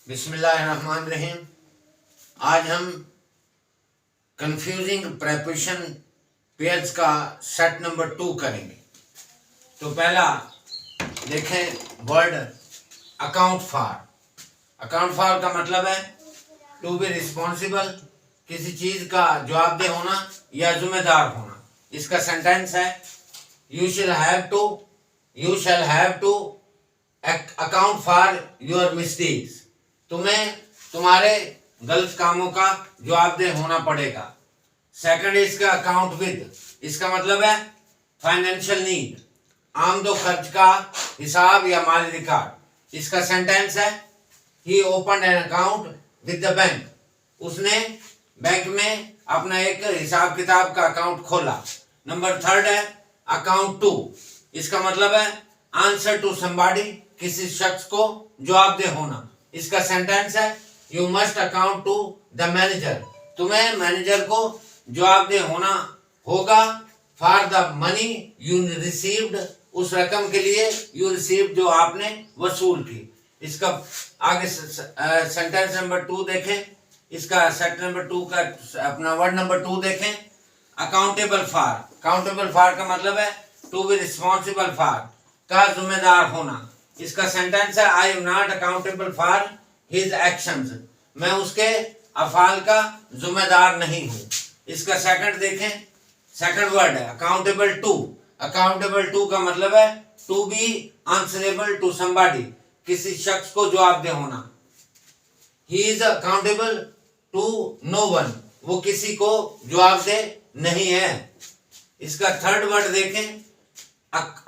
बिस्मिल्लाहिर्रहमानिर्रहीम। आज हम कंफ्यूजिंग प्रेपोजिशन पेयर्स का सेट नंबर 2 करेंगे। तो पहला देखें word account for. Account for का मतलब है टू बी रिस्पॉन्सिबल, किसी चीज का जवाबदेह होना या जिम्मेदार होना। इसका सेंटेंस है you shall have to account for your mistakes. तुम्हें तुम्हारे गलत कामों का जवाबदेह होना पड़ेगा। सेकंड इसका अकाउंट विद, इसका मतलब है फाइनेंशियल नीड, आमदो खर्च का हिसाब या माली रिकॉर्ड। इसका सेंटेंस है he open an account with the bank. उसने बैंक में अपना एक हिसाब किताब का अकाउंट खोला। नंबर थर्ड है अकाउंट टू। इसका मतलब है आंसर टू समबॉडी, किसी शख्स को जवाबदेह होना। इसका सेंटेंस है you must account to the manager. तुम्हें मैनेजर को जवाबदेह होना होगा for the money you received, उस रकम के लिए यू रिसीव्ड जो आपने वसूल की। इसका आगे सेंटेंस नंबर 2 देखें। इसका सेट नंबर 2 का अपना वर्ड नंबर 2 देखें अकाउंटेबल फॉर। अकाउंटेबल फॉर का मतलब है टू बी रिस्पॉन्सिबल फॉर, का जिम्मेदार होना। इसका सेंटेंस है I am not accountable for his actions. मैं उसके अफाल का जिम्मेदार नहीं हूं। इसका सेकंड देखें, सेकंड वर्ड है अकाउंटेबल टू। अकाउंटेबल टू का मतलब है to be answerable to somebody, किसी शख्स को जवाबदेह होना। He is accountable to no one, वो किसी को जवाबदेह नहीं है। इसका थर्ड वर्ड देखें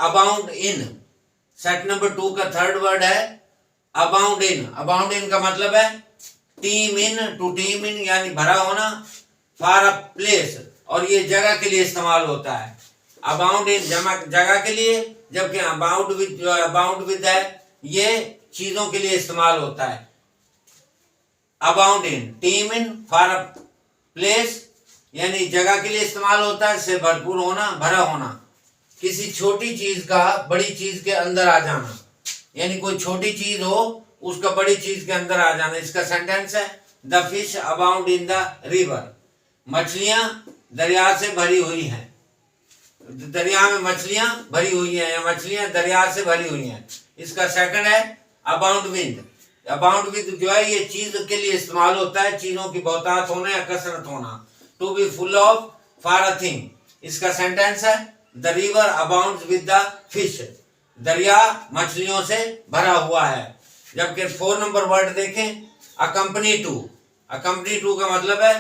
अबाउंड इन। सेट नंबर 2 का थर्ड वर्ड है अबाउंड इन। अबाउंड इन का मतलब है teem in, to teem in यानी भरा होना, फॉर अ प्लेस, और ये जगह के लिए इस्तेमाल होता है। अबाउंड इन जगह के लिए, जबकि अबाउंड विद है ये चीजों के लिए इस्तेमाल होता है। Abound in team in for a place यानी जगह के लिए इस्तेमाल होता है, से भरपूर होना, भरा होना। किसी छोटी चीज का बड़ी चीज के अंदर आ जाना, यानी कोई छोटी चीज हो उसका बड़ी चीज के अंदर आ जाना। इसका सेंटेंस है the fish abound in the river. मछलियां दरिया से भरी हुई हैं। दरिया में मछलियां भरी हुई हैं या मछलियां दरिया से भरी हुई हैं। इसका सेकंड है अबाउंड विद। अबाउंड विद जो है ये चीज के लिए इस्तेमाल होता है, चीजों की बहुतायत होना या कसरत होना। To be full of for a thing. इसका सेंटेंस है the river abounds with the fish. दरिया मछलियों से भरा हुआ है। जबकि 4 नंबर वर्ड देखें अकम्पनी टू। अकम्पनी टू का मतलब है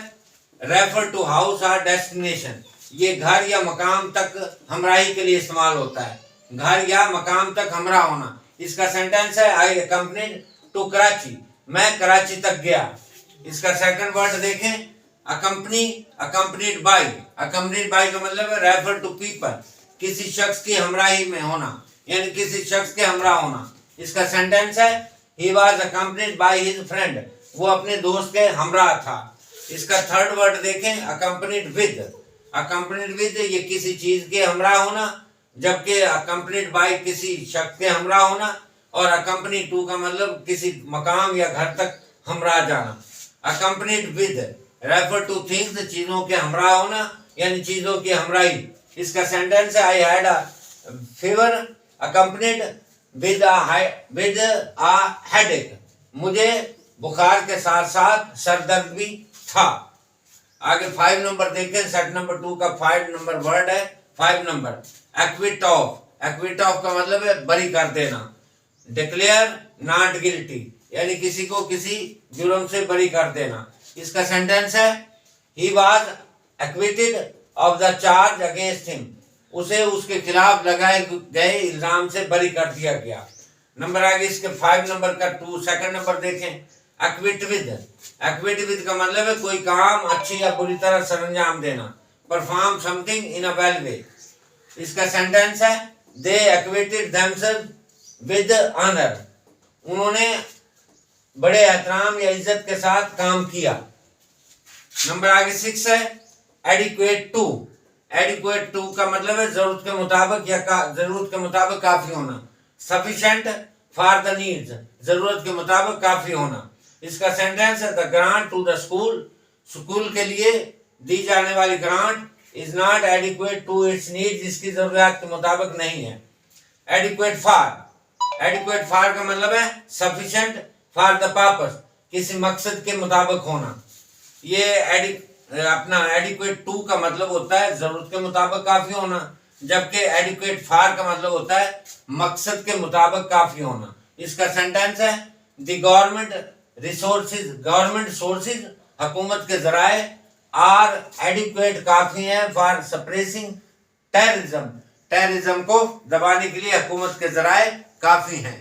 रेफर टू हाउस और डेस्टिनेशन। ये घर या मकाम तक हमराही के लिए इस्तेमाल होता है, घर या मकाम तक हमरा होना। इसका सेंटेंस है आई अकम्पनीड टू कराची, मैं कराची तक गया। इसका सेकंड वर्ड देखें accompany, accompanied by. Accompanied by का मतलब है रेफर टू पीपल, किसी शख्स की हमराही में होना, यानी किसी शख्स के हमरा होना। इसका सेंटेंस है he was accompanied by his friend, वो अपने दोस्त के हमरा था। इसका थर्ड वर्ड देखें अकम्पनीड विद। अकम्पनीड विद ये किसी चीज के हमरा होना, जबकि अकम्पनीड बाय किसी शख्स के हमरा होना। और अकम्पनी टू का मतलब किसी मकाम या घर तक हमरा जाना। Accompanied with refer two things, चीजों के हमरा होना यानी चीजों की हमराही। इसका सेंटेंस है I had a fever accompanied with a headache, मुझे बुखार के साथ साथ सर दर्द भी था। आगे 5 नंबर देखें। सेट नंबर 2 का 5 नंबर वर्ड है 5 number equity of. Equity of का मतलब है बरी कर देना। डिक्लेयर नॉट गिल्टी यानी किसी को किसी जुर्म से बरी कर देना। इसका सेंटेंस है he was acquitted of the charge against him, उसे उसके खिलाफ लगाए गए इल्जाम से बरी कर दिया गया। नंबर आगे इसके 5 नंबर का 2 सेकंड नंबर देखें एक्विट विद। एक्विट विद का मतलब है कोई काम अच्छी या बुरी तरह सरंजाम देना, perform something in a well way. इसका सेंटेंस है they acquitted themselves with honour, उन्होंने बड़े एहतराम या इज्जत के साथ काम किया। नंबर आगे 6 है एडिक्वेट टू। एडिक्वेट टू का मतलब है जरूरत के मुताबिक या जरूरत के मुताबिक काफी होना। सफिशिएंट फॉर द नीड्स, जरूरत के मुताबिक काफी होना। इसका सेंटेंस है the grant to the school, school के लिए दी जाने वाली grant is not adequate to its needs, इसकी जरूरत के मुताबिक नहीं है। एडिक्वेट फॉर, एडिक्वेट फॉर का मतलब है सफिशिएंट फॉर द पर्पस, किसी मकसद के मुताबिक होना। ये अपना एडिक्वेट टू का मतलब होता है जरूरत के मुताबिक काफी होना, जबकि एडिक्वेट फॉर का मतलब होता है मकसद के मुताबिक काफी होना। इसका सेंटेंस है the government resources, government sources हुकूमत के जराए आर एडिक्वेट काफी हैं फॉर सप्रेसिंग टेररिज्म, टेररिज्म को दबाने के लिए हुकूमत के जराए काफी हैं।